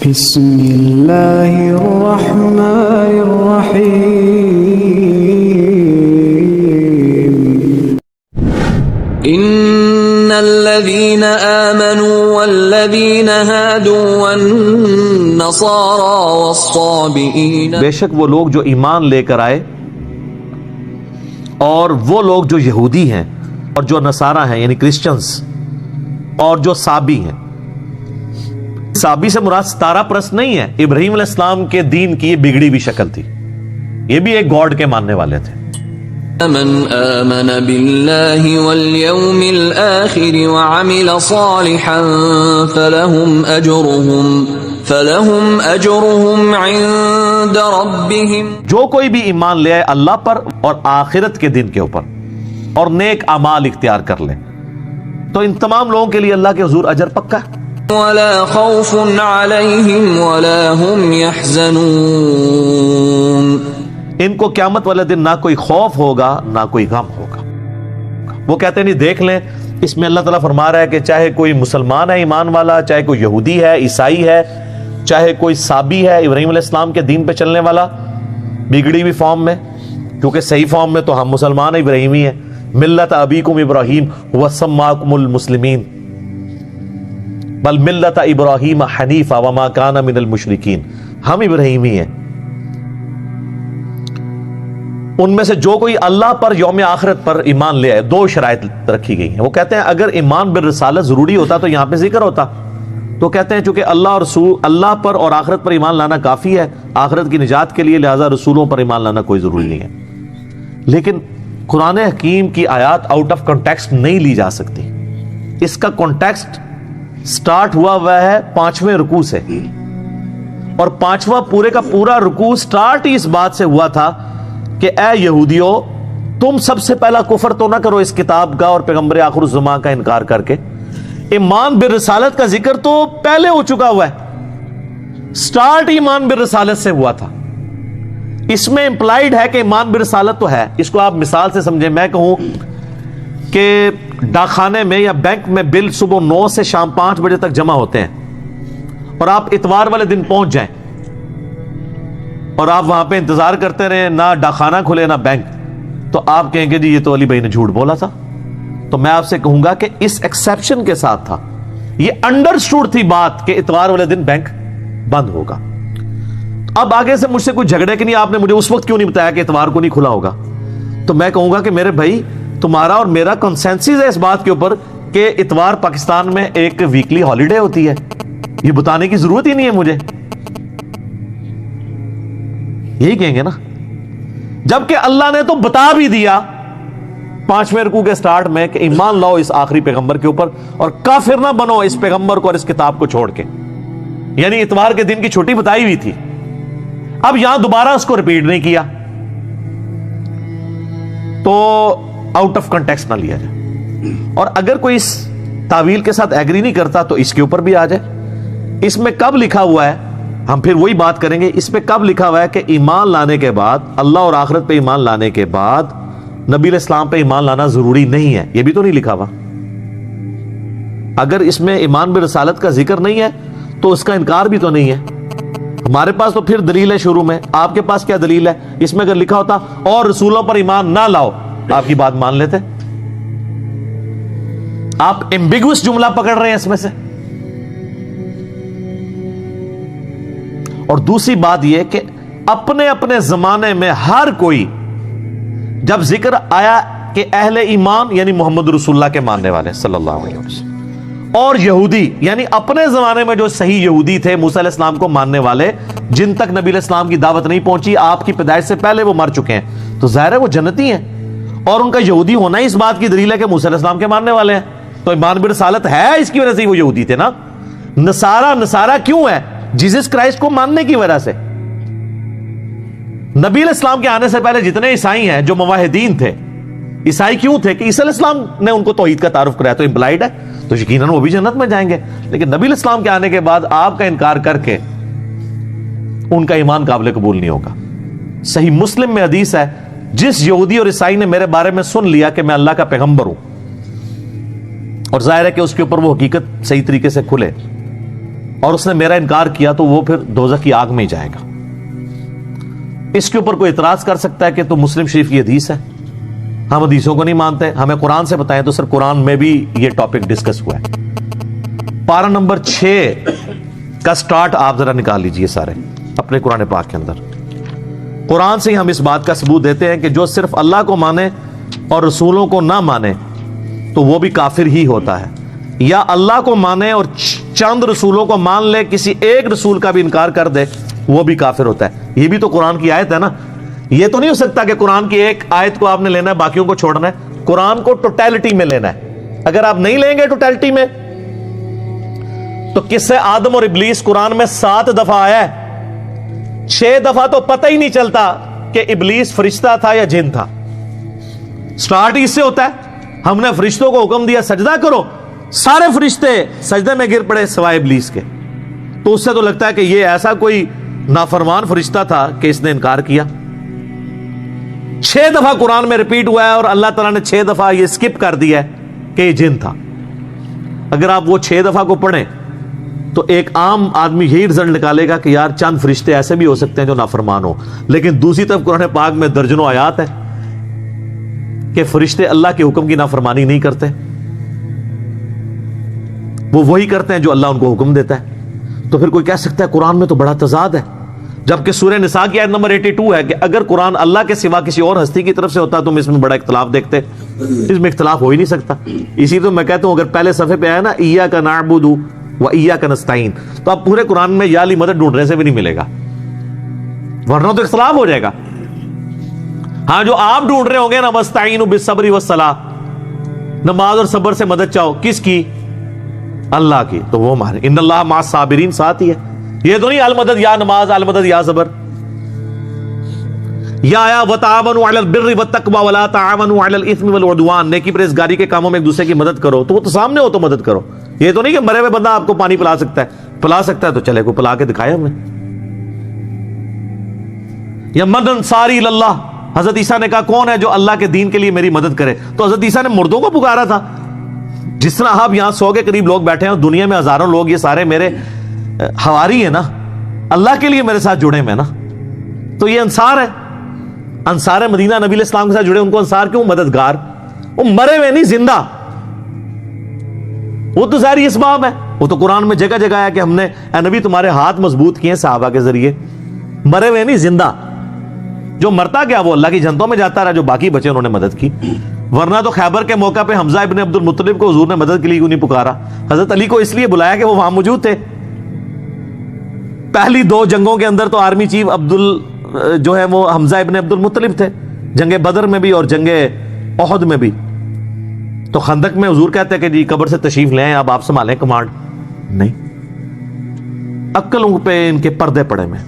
بسم اللہ الرحمن الرحیم ان الذين آمنوا والذين هادوا والنصارى والصابئين، بے شک وہ لوگ جو ایمان لے کر آئے اور وہ لوگ جو یہودی ہیں اور جو نصارہ ہیں یعنی کرسچنز اور جو صابی ہیں. صابی سے مراد ستارہ پرست نہیں ہے، ابراہیم علیہ السلام کے دین کی یہ بگڑی ہوئی شکل تھی، یہ بھی ایک گاڈ کے ماننے والے تھے. من آمن بالله واليوم الآخر وعمل صالحا فلهم أجرهم عند ربهم. جو کوئی بھی ایمان لے آئے اللہ پر اور آخرت کے دن کے اوپر اور نیک اعمال اختیار کر لے تو ان تمام لوگوں کے لیے اللہ کے حضور اجر پکا ہے. ولا خوف عليهم ولا هم يحزنون. ان کو قیامت والے دن نہ کوئی خوف ہوگا نہ کوئی غم ہوگا. وہ کہتے ہیں نہیں دیکھ لیں، اس میں اللہ تعالیٰ فرما رہا ہے کہ چاہے کوئی مسلمان ہے ایمان والا، چاہے کوئی یہودی ہے، عیسائی ہے، چاہے کوئی صابی ہے ابراہیم علیہ السلام کے دین پہ چلنے والا بگڑی ہوئی فارم میں، کیونکہ صحیح فارم میں تو ہم مسلمان ابراہیمی ہیں. ملت ابیکم ابراہیم وسماکم المسلمین بل ملت ابراہیم حنیفا وما کان من المشرکین. ہم ابراہیمی ہیں. ان میں سے جو کوئی اللہ پر یوم آخرت پر ایمان لے آئے، دو شرائط رکھی گئی ہیں. وہ کہتے ہیں اگر ایمان بالرسالت ضروری ہوتا تو یہاں پہ ذکر ہوتا، تو کہتے ہیں چونکہ اللہ اور رسول اللہ پر اور آخرت پر ایمان لانا کافی ہے آخرت کی نجات کے لیے، لہذا رسولوں پر ایمان لانا کوئی ضروری نہیں ہے. لیکن قرآن حکیم کی آیات آؤٹ آف کانٹیکسٹ نہیں لی جا سکتی. اس کا کانٹیکسٹ سٹارٹ ہوا ہے 5ویں رکوع سے، اور 5واں پورے کا پورا رکوع سٹارٹ ہی اس بات سے ہوا تھا کہ اے یہودیو تم سب سے پہلا کفر تو نہ کرو اس کتاب کا اور پیغمبر آخر الزمان کا انکار کر کے. ایمان بالرسالت کا ذکر تو پہلے ہو چکا ہوا ہے، سٹارٹ ایمان بالرسالت سے ہوا تھا. اس میں امپلائیڈ ہے کہ ایمان بالرسالت تو ہے. اس کو آپ مثال سے سمجھیں، میں کہوں کہ ڈاکخانے میں یا بینک میں بل صبح 9 سے شام 5 بجے تک جمع ہوتے ہیں اور آپ اتوار والے دن پہنچ جائیں اور آپ وہاں پہ انتظار کرتے رہے، نہ ڈاکخانہ کھلے نہ بینک، تو آپ کہیں گے جی یہ تو علی بھائی نے جھوٹ بولا تھا. تو میں آپ سے کہوں گا کہ اس ایکسیپشن کے ساتھ تھا، یہ انڈرسٹوڈ تھی بات کہ اتوار والے دن بینک بند ہوگا. اب آگے سے مجھ سے کوئی جھگڑے کہ نہیں آپ نے مجھے اس وقت کیوں نہیں بتایا کہ اتوار کو نہیں کھلا ہوگا، تو میں کہوں گا کہ میرے بھائی تمہارا اور میرا کنسنسس ہے اس بات کے اوپر کہ اتوار پاکستان میں ایک ویکلی ہالیڈے ہوتی ہے، یہ بتانے کی ضرورت ہی نہیں ہے مجھے. یہی کہیں گے نا، جبکہ اللہ نے تو بتا بھی دیا 5ویں رکوع کے سٹارٹ میں کہ ایمان لاؤ اس آخری پیغمبر کے اوپر اور کافر نہ بنو اس پیغمبر کو اور اس کتاب کو چھوڑ کے. یعنی اتوار کے دن کی چھٹی بتائی ہوئی تھی. اب یہاں دوبارہ اس کو ریپیٹ نہیں کیا تو آؤٹ آف کنٹیکسٹ نہ لیا جائے. اور اگر کوئی اس تعویل کے ساتھ ایگری نہیں کرتا تو اس کے اوپر بھی آ جائے. اس میں کب لکھا ہوا ہے، ہم پھر وہی بات کریں گے، اس پہ کب لکھا ہوا ہے کہ ایمان لانے کے بعد، اللہ اور آخرت پہ ایمان لانے کے بعد نبی علیہ السلام پہ ایمان لانا ضروری نہیں ہے؟ یہ بھی تو نہیں لکھا ہوا. اگر اس میں ایمان بالرسالت کا ذکر نہیں ہے تو اس کا انکار بھی تو نہیں ہے. ہمارے پاس تو پھر دلیل ہے شروع میں، آپ کے پاس کیا دلیل ہے؟ اس میں اگر لکھا ہوتا اور رسولوں پر ایمان نہ لاؤ آپ کی بات مان لیتے. آپ ایمبیگوس جملہ پکڑ رہے ہیں اس میں سے. اور دوسری بات یہ کہ اپنے اپنے زمانے میں ہر کوئی جب ذکر آیا کہ اہل ایمان یعنی محمد رسول اللہ کے ماننے والے صلی اللہ علیہ وسلم، اور یہودی یعنی اپنے زمانے میں جو صحیح یہودی تھے موسیٰ علیہ السلام کو ماننے والے، جن تک نبی علیہ السلام کی دعوت نہیں پہنچی، آپ کی پیدائش سے پہلے وہ مر چکے ہیں، تو ظاہر ہے وہ جنتی ہیں اور ان کا یہودی ہونا ہی اس بات کی دلیل ہے کہ موسیٰ علیہ السلام کے ماننے والے ہیں. تو ایمان بالرسالت ہے، اس کی وجہ سے وہ یہودی تھے نا. نصارہ کیوں ہے؟ جیسس کرائسٹ کو ماننے کی وجہ سے. نبی علیہ السلام کے آنے سے پہلے جتنے عیسائی ہیں جو موحدین تھے، عیسائی کیوں تھے کہ عیسی علیہ السلام نے ان کو توحید کا تعارف کرایا، تو امپلائڈ ہے تو یقیناً وہ بھی جنت میں جائیں گے. لیکن نبی علیہ السلام کے آنے کے بعد آپ کا انکار کر کے ان کا ایمان قابل قبول نہیں ہوگا. صحیح مسلم میں حدیث ہے، جس یہودی اور عیسائی نے میرے بارے میں سن لیا کہ میں اللہ کا پیغمبر ہوں اور ظاہر ہے کہ اس کے اوپر وہ حقیقت صحیح طریقے سے کھلے اور اس نے میرا انکار کیا تو وہ پھر دوزخ کی آگ میں ہی جائے گا. اس کے اوپر کوئی اعتراض کر سکتا ہے کہ تو مسلم شریف کی حدیث ہے, ہم حدیثوں کو نہیں مانتے, ہمیں قرآن سے بتائیں. تو سر قرآن میں بھی یہ ٹاپک ڈسکس ہوا ہے. پارہ نمبر 6 کا سٹارٹ آپ ذرا نکال لیجئے سارے اپنے قرآن پاک کے اندر. قرآن سے ہی ہم اس بات کا ثبوت دیتے ہیں کہ جو صرف اللہ کو مانے اور رسولوں کو نہ مانے تو وہ بھی کافر ہی ہوتا ہے, یا اللہ کو مانے اور چند رسولوں کو مان لے, کسی ایک رسول کا بھی انکار کر دے, وہ بھی کافر ہوتا ہے. یہ بھی تو قرآن کی آیت ہے نا. یہ تو نہیں ہو سکتا کہ قرآن کی ایک آیت کو آپ نے لینا ہے باقیوں کو چھوڑنا ہے. قرآن کو ٹوٹیلٹی میں لینا ہے. اگر آپ نہیں لیں گے ٹوٹیلٹی میں تو قصہ آدم اور ابلیس قرآن میں 7 دفعہ آیا ہے, 6 دفعہ تو پتہ ہی نہیں چلتا کہ ابلیس فرشتہ تھا یا جن تھا. سٹارٹ اس سے ہوتا ہے, ہم نے فرشتوں کو حکم دیا سجدہ کرو, سارے فرشتے سجدے میں گر پڑے سوائے ابلیس کے. تو اس سے تو لگتا ہے کہ یہ ایسا کوئی نافرمان فرشتہ تھا کہ اس نے انکار کیا. 6 دفعہ قرآن میں ریپیٹ ہوا ہے اور اللہ تعالیٰ نے 6 دفعہ یہ سکپ کر دیا ہے کہ یہ جن تھا. اگر آپ وہ 6 دفعہ کو پڑھیں تو ایک عام آدمی یہی رزلٹ نکالے گا کہ یار چند فرشتے ایسے بھی ہو سکتے ہیں جو نافرمان ہو. لیکن دوسری طرف قرآن پاک میں درجنوں آیات ہے کہ فرشتے اللہ کے حکم کی نافرمانی نہیں کرتے, وہ وہی کرتے ہیں جو اللہ ان کو حکم دیتا ہے. تو پھر کوئی کہہ سکتا ہے قرآن میں تو بڑا تضاد ہے, جبکہ سورہ نساء کی آیت نمبر 82 ہے کہ اگر قرآن اللہ کے سوا کسی اور ہستی کی طرف سے ہوتا تو ہم اس میں بڑا اختلاف دیکھتے. اس میں اختلاف ہو ہی نہیں سکتا. اسی تو میں کہتا ہوں اگر پہلے صفحے پہ آیا نا ایاک نعبد و ایاک نستعین, تو آپ پورے قرآن میں یا علی مدد ڈھونڈنے سے بھی نہیں ملے گا, ورنہ تو اختلاف ہو جائے گا. ہاں جو آپ ڈھونڈ رہے ہوں گے نا وستعینوا بالصبر والصلاۃ, نماز اور صبر سے مدد چاہو, کس کی؟ اللہ کی. تو وہ مارے ان اللہ مع الصابرین ساتھ ہی ہے. یہ تو نہیں المدد یا نماز, المدد یا صبر. یا آیا وتعاونوا علی البر والتقوی ولا تعاونوا علی الاثم والعدوان, نیکی پرہیزگاری کے کاموں میں ایک دوسرے کی مدد کرو. تو وہ تو سامنے ہو تو مدد کرو. یہ تو نہیں کہ مرے ہوئے بندہ آپ کو پانی پلا سکتا ہے, پلا سکتا ہے تو چلے کو پلا کے دکھائے ہمیں. یا من انصاری اللہ, حضرت عیسیٰ نے کہا کون ہے جو اللہ کے دین کے لیے میری مدد کرے, تو حضرت عیسیٰ نے مردوں کو پکارا تھا. جس طرح آپ یہاں 100 کے قریب لوگ بیٹھے ہیں, دنیا میں ہزاروں لوگ, یہ سارے میرے حواری ہیں نا, اللہ کے لیے میرے ساتھ جڑے ہوئے نا. تو یہ انصار ہے, انصار مدینہ نبی علیہ السلام کے ساتھ جڑے, ان کو انصار کیوں؟ مددگار. وہ مرے ہوئے نہیں, زندہ. وہ تو ظاہری اسباب ہے. وہ تو قرآن میں جگہ جگہ ہے کہ ہم نے اے نبی تمہارے ہاتھ مضبوط کیے صحابہ کے ذریعے. مرے ہوئے نہیں, زندہ. جو مرتا گیا وہ اللہ کی جنتوں میں جاتا رہا, جو باقی بچے انہوں نے مدد کی. ورنہ تو خیبر کے موقع پہ حمزہ ابن عبد المطلب کو حضور نے مدد کے لیے کیوں نہیں پکارا؟ حضرت علی کو اس لیے بلایا کہ وہ وہاں موجود تھے. پہلی 2 جنگوں کے اندر تو آرمی چیف جو ہے وہ حمزہ ابن عبد المطلب تھے, جنگ بدر میں بھی اور جنگ احد میں بھی. تو خندق میں حضور کہتے ہیں کہ جی قبر سے تشریف لیں, اب آپ سنبھالیں کمانڈ. نہیں, عقلوں پہ ان کے پردے پڑے میں.